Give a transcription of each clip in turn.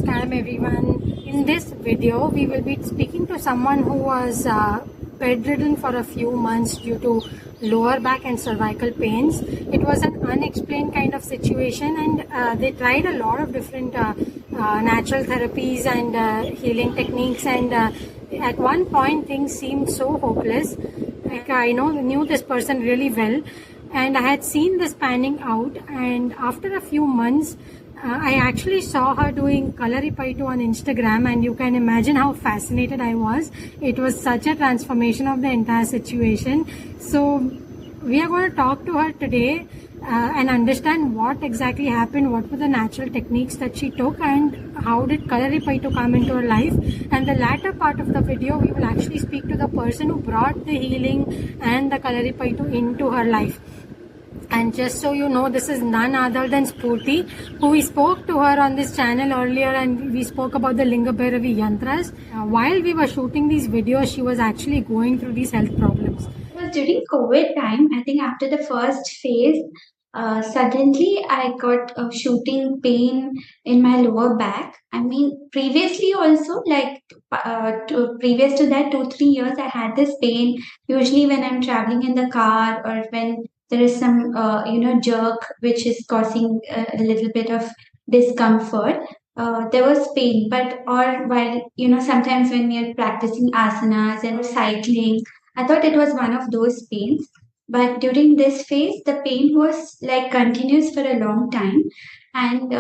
Namaskaram everyone. In this video, we will be speaking to someone who was bedridden for a few months due to lower back and cervical pains. It was an unexplained kind of situation, and they tried a lot of different natural therapies and healing techniques, and at one point things seemed so hopeless. Like I knew this person really well, and I had seen this panning out, and after a few months I actually saw her doing Kalaripayattu on Instagram, and you can imagine how fascinated I was. It was such a transformation of the entire situation. So we are going to talk to her today and understand what exactly happened, what were the natural techniques that she took, and how did Kalaripayattu come into her life. And the latter part of the video, we will actually speak to the person who brought the healing and the Kalaripayattu into her life. And just so you know, this is none other than Sphoorti, who we spoke to her on this channel earlier, and we spoke about the Linga Bhairavi yantras. While we were shooting these videos, she was actually going through these health problems. It was during COVID time. I think after the first phase, suddenly I got a shooting pain in my lower back. I mean, previously also, like previous to that, 2 3 years, I had this pain. Usually when I'm traveling in the car or when there is some jerk which is causing a little bit of discomfort. There was pain, but or while sometimes when we are practicing asanas and cycling, I thought it was one of those pains. But during this phase, the pain was like continuous for a long time, and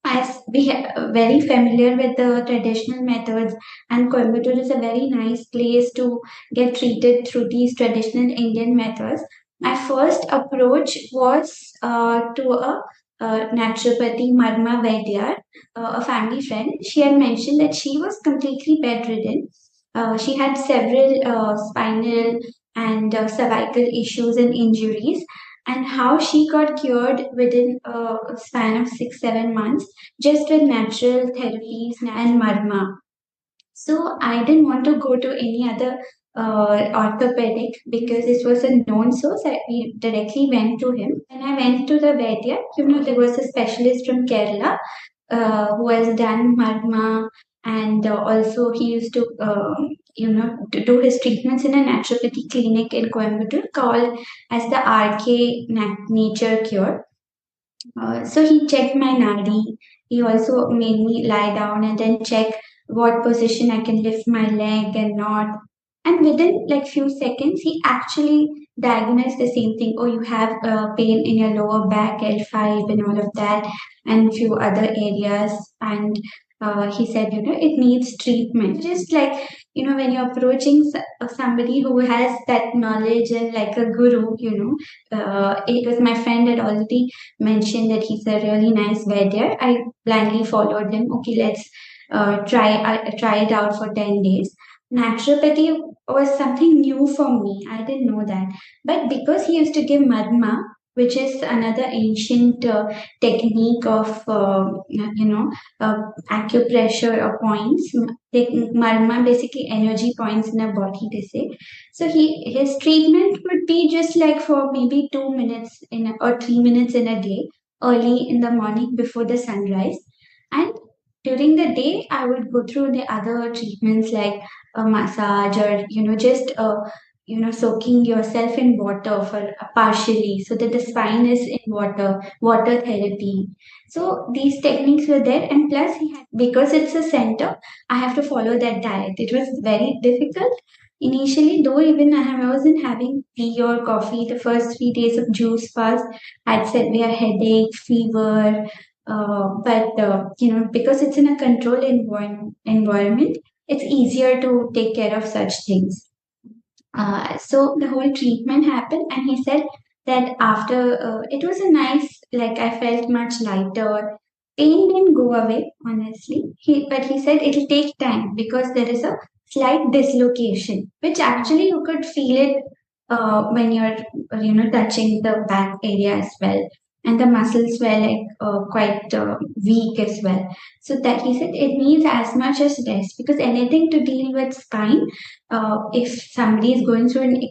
as we are very familiar with the traditional methods, and Coimbatore is a very nice place to get treated through these traditional Indian methods. My first approach was to a naturopathy, Marma Vaidyar, a family friend. She had mentioned that she was completely bedridden. She had several spinal and cervical issues and injuries, and how she got cured within a span of 6 7 months just with natural therapies and marma. So I didn't want to go to any other orthopedic because this was a known source. We directly went to him. When I went to the Vaidya, there was a specialist from Kerala who has done marma, and also he used to to do his treatments in a naturopathy clinic in Coimbatore called as the RK Nature Cure. So he checked my nadi. He also made me lie down and then check what position I can lift my leg and not. And within like few seconds, he actually diagnosed the same thing. Oh, you have pain in your lower back, L5, and all of that, and few other areas. And he said, it needs treatment. Just like when you're approaching somebody who has that knowledge and like a guru, it was my friend had already mentioned that he's a really nice Vaidya. I blindly followed him. Okay, let's try it out for 10 days. Naturopathy was something new for me. I didn't know that, but because he used to give marma, which is another ancient technique of acupressure or points. Marma basically energy points in a body. They say so. His treatment would be just like for maybe 2 minutes or 3 minutes in a day, early in the morning before the sunrise, and during the day I would go through the other treatments like a massage or just soaking yourself in water for partially so that the spine is in water therapy. So these techniques were there, and plus he had, because it's a center, I have to follow that diet. It was very difficult initially, though. Even I wasn't having tea or coffee the first 3 days of juice fast. I had severe headache, fever, but because it's in a controlled environment, it's easier to take care of such things. So the whole treatment happened, and he said that after it was a nice, like I felt much lighter. Pain didn't go away, honestly. But he said it'll take time because there is a slight dislocation, which actually you could feel it when you're touching the back area as well, and the muscles were like quite weak as well. So that he said it needs as much as rest because anything to deal with spine, if somebody is going through an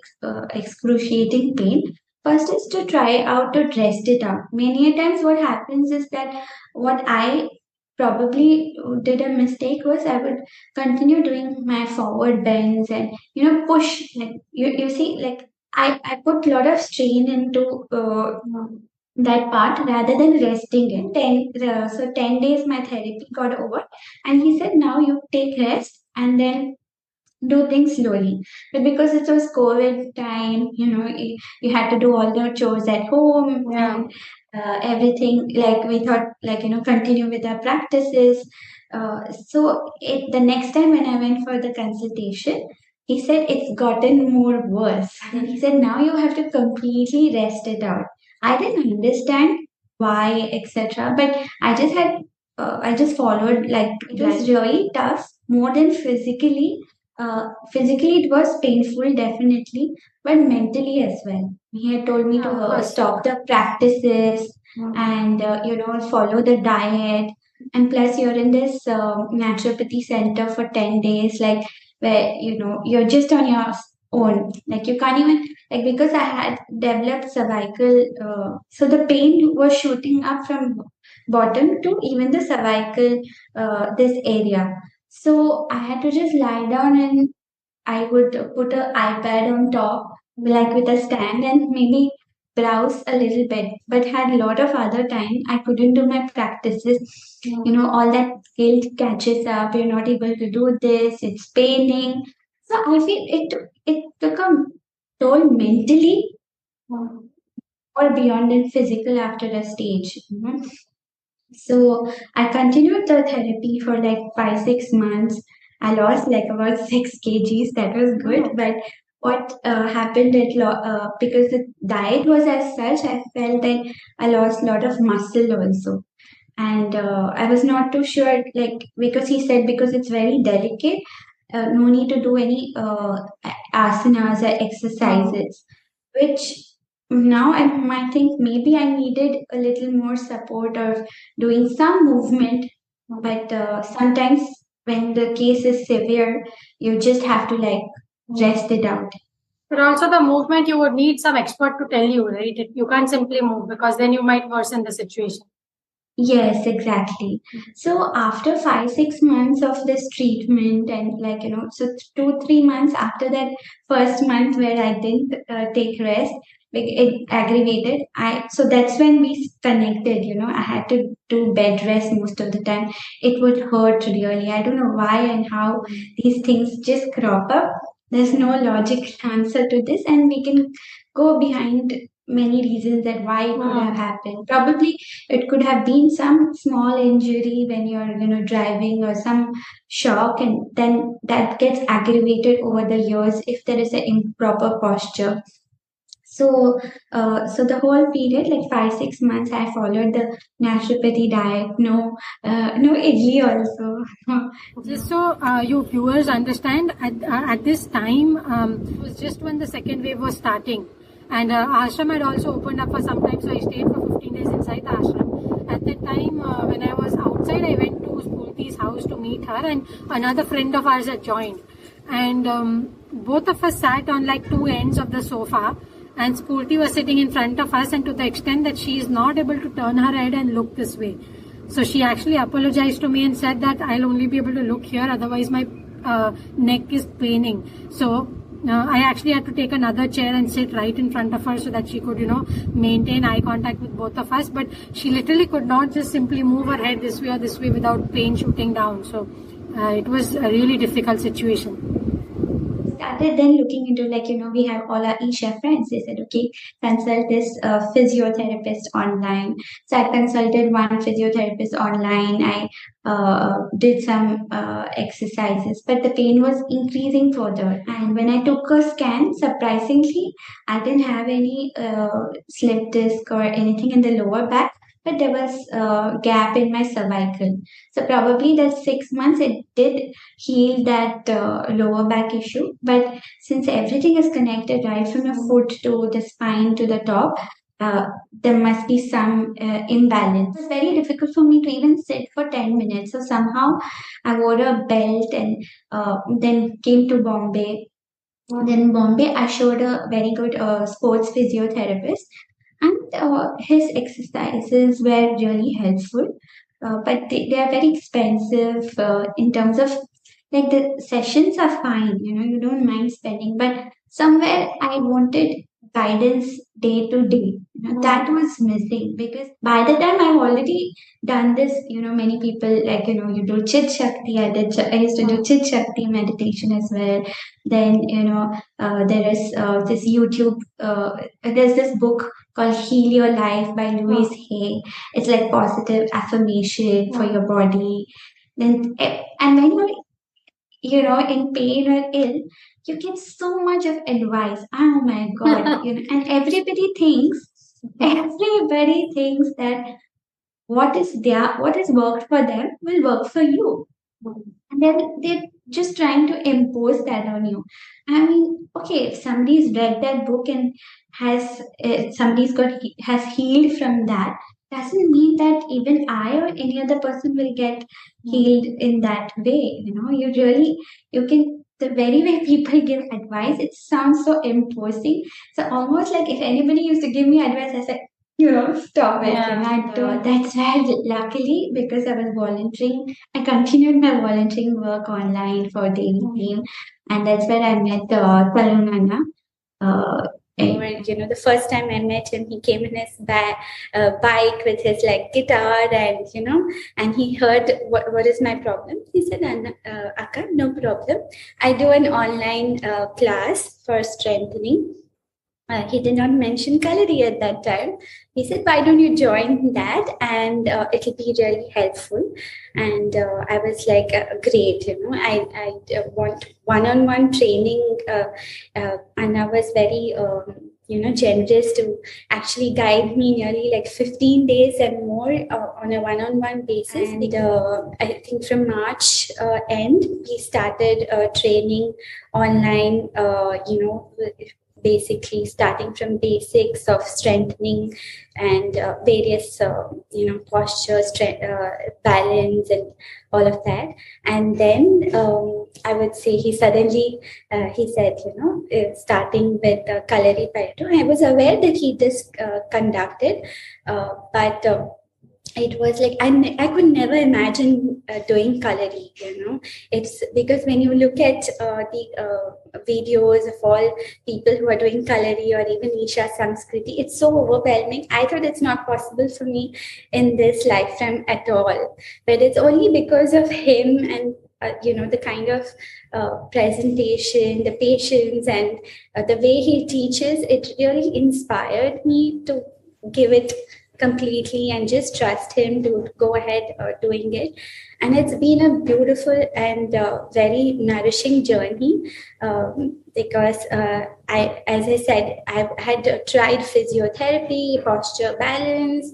excruciating pain, first is to try out to rest it out. Many a times, what happens is that what I probably did a mistake was I would continue doing my forward bends and push, like you see, like I put a lot of strain into that part rather than resting it. 10 days my therapy got over, and he said now you take rest and then do things slowly. But because it was COVID time, you had to do all the chores at home. Yeah. And everything, like we thought, like, continue with our practices. The next time when I went for the consultation, he said it's gotten more worse. And he said now you have to completely rest it out. I didn't understand why, etc. But I just followed, like it was really tough, more than physically. Physically, it was painful, definitely, but mentally as well. He had told me to stop the practices and follow the diet. And plus, you're in this naturopathy center for 10 days, like where you're just on your own. Like you can't even, like, because I had developed cervical, so the pain was shooting up from bottom to even the cervical, this area. So I had to just lie down, and I would put an iPad on top, like with a stand, and maybe browse a little bit. But had a lot of other time. I couldn't do my practices. All that guilt catches up. You're not able to do this. It's paining. So I feel it took a toll mentally or beyond than physical after a stage. So I continued the therapy for like 5, 6 months. I lost like about 6 kgs. That was good. But what happened because the diet was as such, I felt that I lost a lot of muscle also. And I was not too sure, like, because he said because it's very delicate, no need to do any asanas or exercises, which now I might think maybe I needed a little more support of doing some movement. But sometimes when the case is severe, you just have to like rest it out. But also the movement, you would need some expert to tell you, right? You can't simply move because then you might worsen the situation. Yes, exactly. So after 5, 6 months of this treatment, and like, so 2, 3 months after that first month where I didn't take rest, like it aggravated. So that's when we connected. I had to do bed rest most of the time. It would hurt really. I don't know why and how these things just crop up. There's no logical answer to this, and we can go behind many reasons that why it could have happened. Probably it could have been some small injury when you're, driving, or some shock, and then that gets aggravated over the years if there is an improper posture. So the whole period, like 5, 6 months, I followed the naturopathy diet. No idli also. Just so you viewers understand, at this time, it was just when the second wave was starting. And ashram had also opened up for some time, so I stayed for 15 days inside the ashram. At that time, when I was outside, I went to Sphoorti's house to meet her, and another friend of ours had joined. And both of us sat on like two ends of the sofa, and Sphoorti was sitting in front of us, and to the extent that she is not able to turn her head and look this way. So she actually apologized to me and said that I'll only be able to look here, otherwise my neck is paining. So I actually had to take another chair and sit right in front of her so that she could, maintain eye contact with both of us. But she literally could not just simply move her head this way or this way without pain shooting down. So it was a really difficult situation. Started then looking into, like, we have all our Isha friends. They said, okay, consult this physiotherapist online. So I consulted one physiotherapist online. I did some exercises, but the pain was increasing further. And when I took a scan, surprisingly, I didn't have any slip disc or anything in the lower back, but there was a gap in my cervical. So probably that 6 months it did heal that lower back issue. But since everything is connected right from the foot to the spine to the top, there must be some imbalance. It's very difficult for me to even sit for 10 minutes. So somehow I wore a belt, and then came to Bombay. Then Bombay, I showed a very good sports physiotherapist, and his exercises were really helpful. but they are very expensive in terms of like the sessions are fine, you don't mind spending, but somewhere I wanted guidance day to day. That was missing because by the time I've already done this, many people like, you do Chit Shakti. I used to do Chit Shakti meditation as well. Then, there is this YouTube, there's this book called Heal Your Life by Louise Hay. It's like positive affirmation for your body. Then, and when you're in pain or ill, you get so much of advice. Oh my God, and everybody thinks that what has worked for them will work for you. And they're just trying to impose that on you. I mean, okay, if somebody's read that book and has healed from that, doesn't mean that even I or any other person will get healed in that way. You can, the very way people give advice, it sounds so imposing. So almost like if anybody used to give me advice, I said, stop it. I don't. That's why, luckily, because I was volunteering, I continued my volunteering work online for daily team, and that's where I met Tarun. The first time I met him, he came in his bike with his like guitar, and he heard what is my problem. He said, Akka, no problem. I do an online class for strengthening. He did not mention kalari at that time. He said, why don't you join that, and it'll be really helpful. And I was like, great, I want one-on-one training. And I was very, generous to actually guide me nearly like 15 days and more on a one-on-one basis. And I think from March end, we started training online, basically starting from basics of strengthening and various postures, balance and all of that. And then I would say he suddenly he said, starting with Kalaripayattu. I was aware that he just conducted, but it was like I could never imagine doing kalari. It's because when you look at the videos of all people who are doing kalari or even Isha Samskriti, it's so overwhelming. I thought it's not possible for me in this lifetime at all, but it's only because of him and the kind of presentation, the patience, and the way he teaches. It really inspired me to give it completely and just trust him to go ahead doing it. And it's been a beautiful and very nourishing journey, because as I said, I've had tried physiotherapy, posture balance,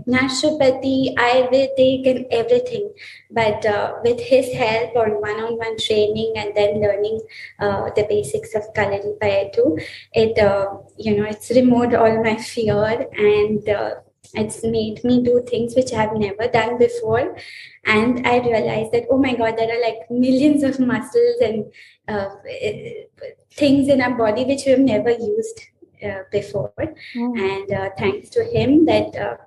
naturopathy, Ayurvedic, and everything. But with his help on one-on-one training and then learning the basics of Kalaripayattu, it's removed all my fear, and it's made me do things which I've never done before. And I realized that, oh my God, there are like millions of muscles and things in our body which we have never used before. And thanks to him that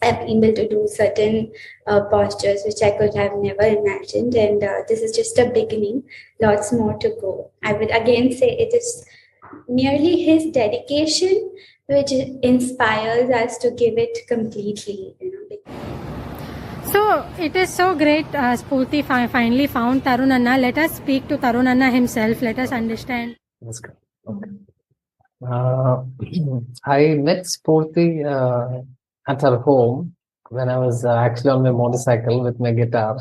I've been able to do certain postures which I could have never imagined. And this is just a beginning, lots more to go. I would again say it is merely his dedication which inspires us to give it completely. So it is so great, Sphoorti finally found Tarun Anna. Let us speak to Tarun Anna himself. Let us understand. That's good. Okay. I met Sphoorti at her home when I was actually on my motorcycle with my guitar.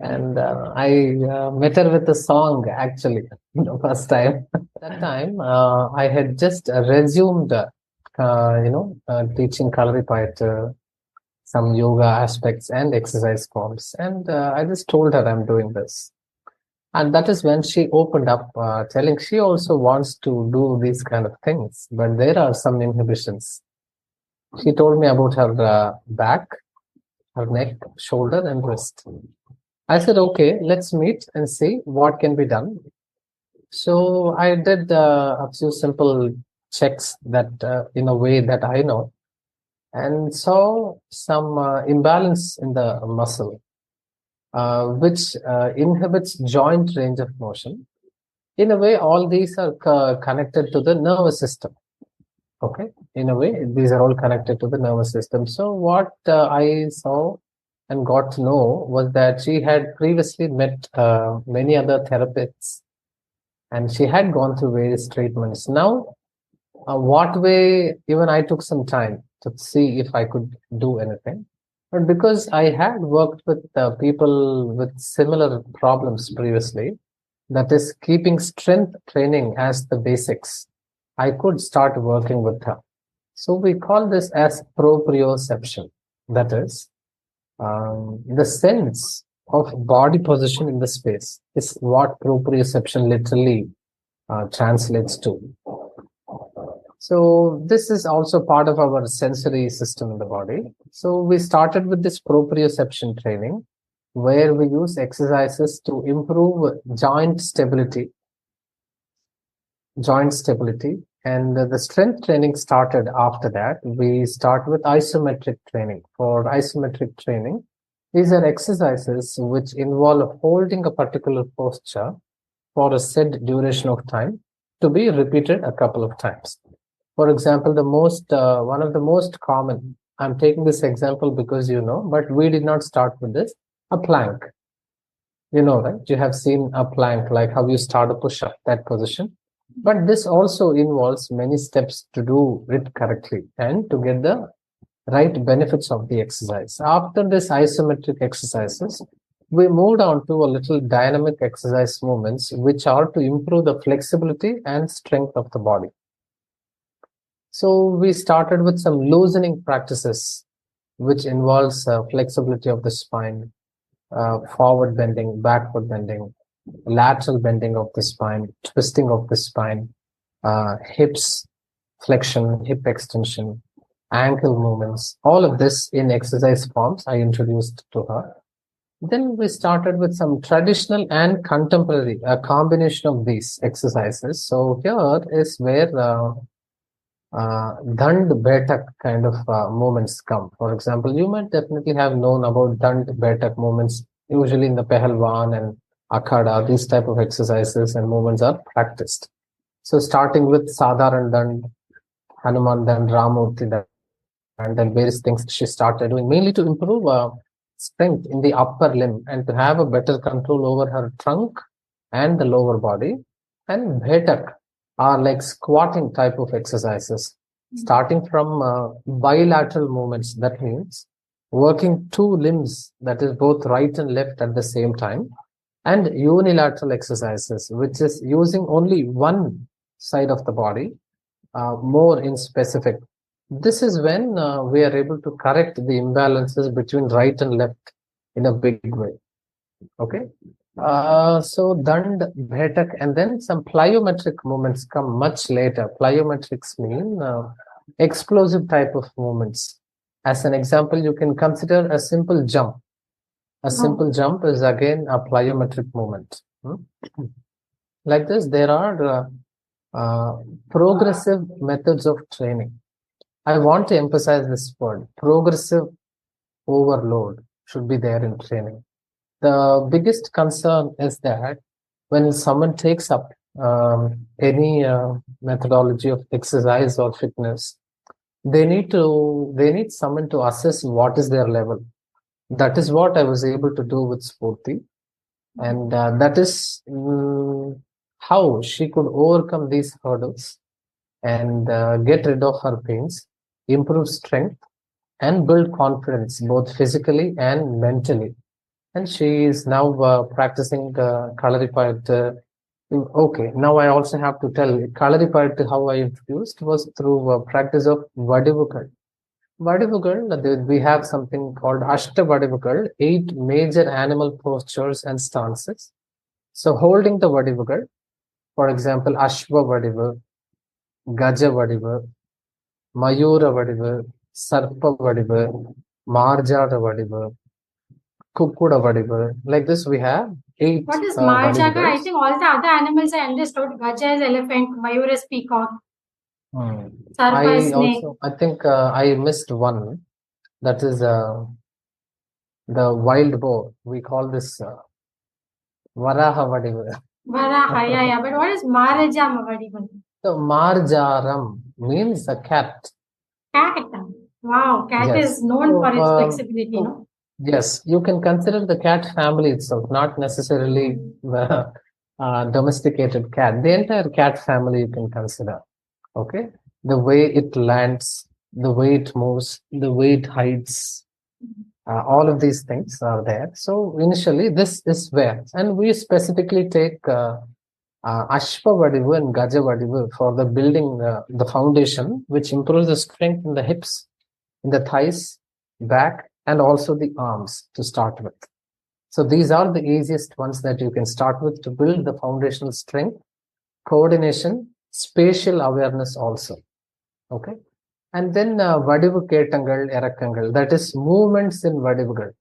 And I met her with a song, actually, first time. That time, I had just resumed, teaching Kalaripayattu, some yoga aspects and exercise forms. And I just told her I'm doing this. And that is when she opened up, telling she also wants to do these kind of things, but there are some inhibitions. She told me about her back, her neck, shoulder, and wrist. I said, okay, let's meet and see what can be done. So I did a few simple checks that in a way that I know. and saw some imbalance in the muscle, which inhibits joint range of motion. In a way, all these are connected to the nervous system. Okay, in a way, these are all connected to the nervous system. So what I saw and got to know was that she had previously met many other therapists, and she had gone through various treatments. Now, what way, even I took some time to see if I could do anything. But because I had worked with people with similar problems previously, that is keeping strength training as the basics, I could start working with her. So we call this as proprioception. That is, the sense of body position in the space is what proprioception literally translates to. So this is also part of our sensory system in the body. So we started with this proprioception training, where we use exercises to improve joint stability, and the strength training started after that. We start with isometric training. For isometric training, these are exercises which involve holding a particular posture for a set duration of time to be repeated a couple of times. For example, one of the most common, I'm taking this example because but we did not start with this, a plank. Right? You have seen a plank, like how you start a push-up, that position. But this also involves many steps to do it correctly and to get the right benefits of the exercise. After this isometric exercises, we moved on to a little dynamic exercise movements, which are to improve the flexibility and strength of the body. So we started with some loosening practices, which involves flexibility of the spine, forward bending, backward bending, lateral bending of the spine, twisting of the spine, hips flexion, hip extension, ankle movements, all of this in exercise forms I introduced to her. Then we started with some traditional and contemporary, a combination of these exercises. So here is where Dand Betak kind of movements come. For example, you might definitely have known about Dand Betak movements, usually in the Pehalwan and Akhada. These type of exercises and movements are practiced. So starting with Sadharan Dand, Hanuman Dand, Ramurti Dand, and then various things she started doing, mainly to improve strength in the upper limb and to have a better control over her trunk and the lower body. And Bhetak are like squatting type of exercises, starting from bilateral movements. That means working two limbs, that is both right and left at the same time, and unilateral exercises, which is using only one side of the body, more in specific. This is when we are able to correct the imbalances between right and left in a big way. Okay. So Dand, Bhetak, and then some plyometric movements come much later. Plyometrics mean explosive type of movements. As an example, you can consider a simple jump. A simple jump is again a plyometric movement. Like this, there are progressive methods of training. I want to emphasize this word. Progressive overload should be there in training. The biggest concern is that when someone takes up any methodology of exercise or fitness, they need someone to assess what is their level. That is what I was able to do with Sphoorti, and that is how she could overcome these hurdles and get rid of her pains, improve strength, and build confidence both physically and mentally. And she is now practicing Kalaripayattu. Okay, now I also have to tell Kalaripayattu, how I introduced was through practice of Vadivukal. Vadivukal, we have something called Ashta Vadivukal, 8 major animal postures and stances. So holding the Vadivukal, for example, Ashva Vadivu, Gaja Vadivu, Mayura Vadivu, Sarpa Vadivu, Marjara Vadivu, Kukkuda Vadivu. Like this, we have 8. What is Marjaga? I think all the other animals are understood. Gaja is elephant, Mayur is peacock. Sarpa I snake. also, I think I missed one. That is the wild boar. We call this Varaha Vadivu. Varaha, yeah. But what is Maharaja Mavadivan? So Marjaram means a cat. Cat. Wow, cat Yes. is known So, for its flexibility, so, no? yes, you can consider the cat family itself, not necessarily the domesticated cat. The entire cat family you can consider. Okay, the way it lands, the way it moves, the way it hides, all of these things are there. So initially, this is where, and we specifically take Ashwavadivu and Gajavadivu for the building the foundation, which improves the strength in the hips, in the thighs, back, and also the arms to start with. So these are the easiest ones that you can start with to build the foundational strength, coordination, spatial awareness also. Okay. And then Vadivu Ketangal, Erakkangal, that is movements in Vadivugal.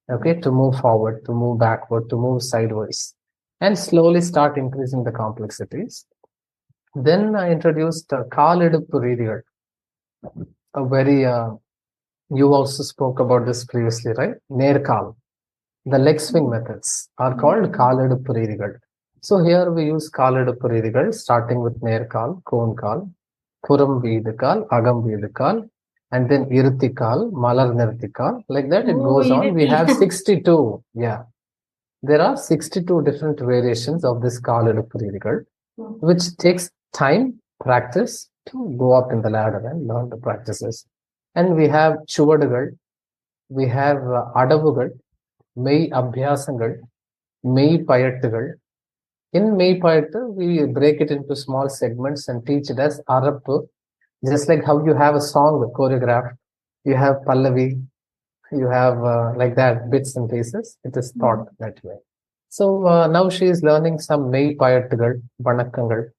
Okay, to move forward, to move backward, to move sideways, and slowly start increasing the complexities. Then I introduced Kaliduppu Reedigal, a very, you also spoke about this previously, right? Nerkal. The leg swing methods are called Kaliduppu Reedigal. So here we use Kaliduppu Reedigal, starting with Nerkal, Konkal, Puram Veedikal, Agam Veedikal, and then Irthikal, Malar Nirthikal. Like that, it goes on. We have 62. Yeah. There are 62 different variations of this Kaliduppu Reedigal, which takes time, practice to go up in the ladder and learn the practices. And we have Chuvadagal, we have Adavugal, Mei Abhyasangal, Mei Payattugal. In Mei Payattu, we break it into small segments and teach it as Arappu. Just like how you have a song choreographed, you have Pallavi, you have like that, bits and pieces. It is taught that way. So now she is learning some Mei Payattugal, Vanakkangal,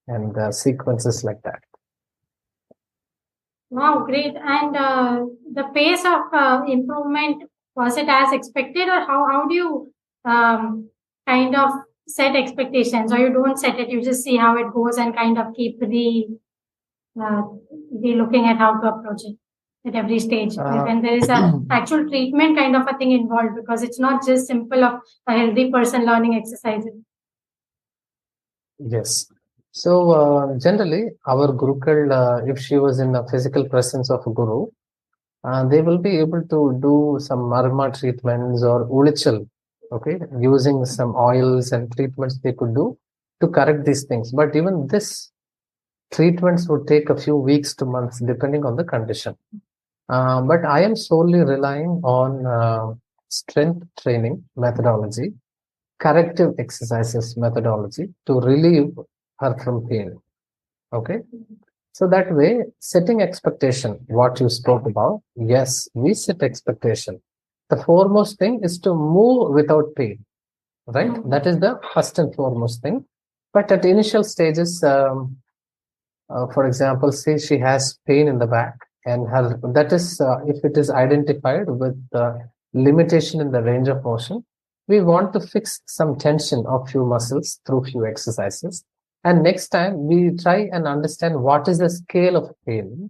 and sequences like that. Wow, great. And the pace of improvement, was it as expected, or how do you kind of set expectations, or you don't set it, you just see how it goes and kind of keep looking at how to approach it at every stage when there is a actual treatment kind of a thing involved, because it's not just simple of a healthy person learning exercises. Yes. So generally, our Gurukul, if she was in the physical presence of a Guru, they will be able to do some marma treatments or ulichal, okay, using some oils and treatments they could do to correct these things. But even this treatments would take a few weeks to months depending on the condition. But I am solely relying on strength training methodology, corrective exercises methodology to relieve her from pain. Okay. So that way, setting expectation, what you spoke about, yes, we set expectation. The foremost thing is to move without pain, right? That is the first and foremost thing. But at initial stages, for example, say she has pain in the back, and that is if it is identified with limitation in the range of motion, we want to fix some tension of few muscles through few exercises. And next time we try and understand what is the scale of pain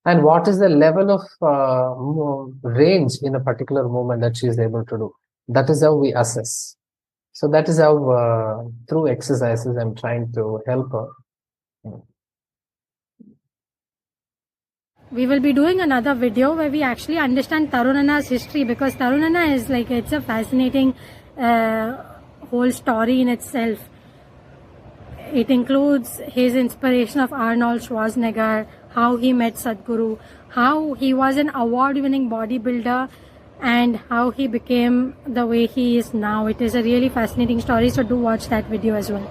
and what is the level of range in a particular movement that she is able to do. That is how we assess. So that is how through exercises I'm trying to help her. We will be doing another video where we actually understand Tarunana's history, because Tarunana is like, it's a fascinating whole story in itself. It includes his inspiration of Arnold Schwarzenegger, how he met Sadhguru, how he was an award-winning bodybuilder, and how he became the way he is now. It is a really fascinating story, so do watch that video as well.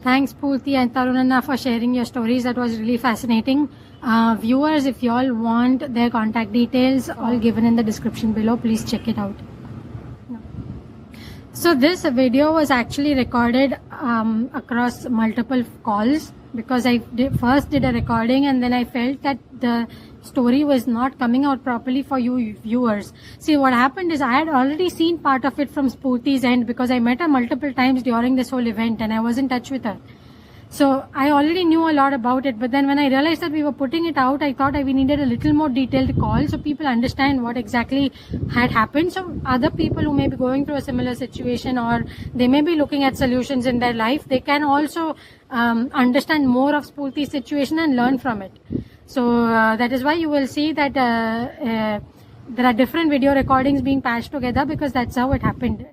Thanks, Sphoorti and Tarun for sharing your stories. That was really fascinating. Viewers, if you all want their contact details, all given in the description below, please check it out. So this video was actually recorded across multiple calls, because I first did a recording and then I felt that the story was not coming out properly for you viewers. See, what happened is I had already seen part of it from Sphoorti's end, because I met her multiple times during this whole event and I was in touch with her. So I already knew a lot about it, but then when I realized that we were putting it out, I thought we needed a little more detailed call so people understand what exactly had happened. So other people who may be going through a similar situation, or they may be looking at solutions in their life, they can also understand more of Sphoorti's situation and learn from it. So that is why you will see that there are different video recordings being patched together, because that's how it happened.